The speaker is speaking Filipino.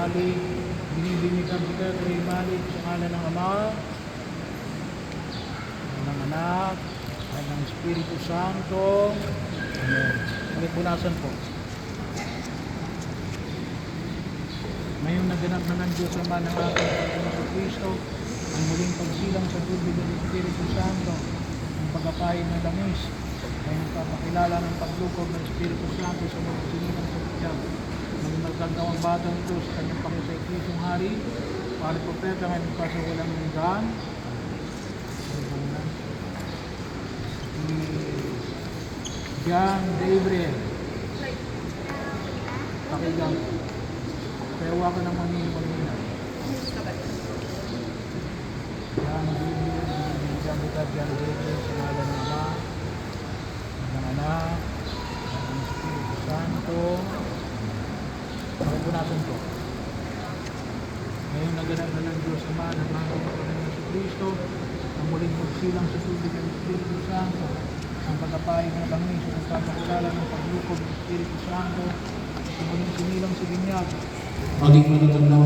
Malik, binibinigyan kita kay Malik sa ngalan ng Ama, ng Anak, at ng Espiritu Santo. Amen. Palipunasan po. Ngayong naganap na ng Diyos Ama ng ating Panginoon Kristo, ang muling pagsilang sa tubig ng Espiritu Santo, ang pagkapain ng langis, ay nagpapakilala ng paglukob ng Espiritu Santo sa mga sinilang sa Piyag. Naging magkagawang batang ito sa kanyang pakisaiklisong hari, palit propeta ngayon pa sa walang hanggan. Si John Gabriel. Pakinggan. Kaya huwag ka ng manina. John Gabriel, binibigyan kita John Gabriel sa ngalan ng Ama, ng Anak, ng Espiritu Santo. Pagpunasan po. Ngayon naganap na ng Diyos Ama ng ating Panginoon Kristo, ang muling magsilang sa tubig ng Espiritu Santo, ang pagkapain ng langis at ang papakilala ng paglukob ng Espiritu Santo, ang muling sinilang sa binyag. Maging matatag na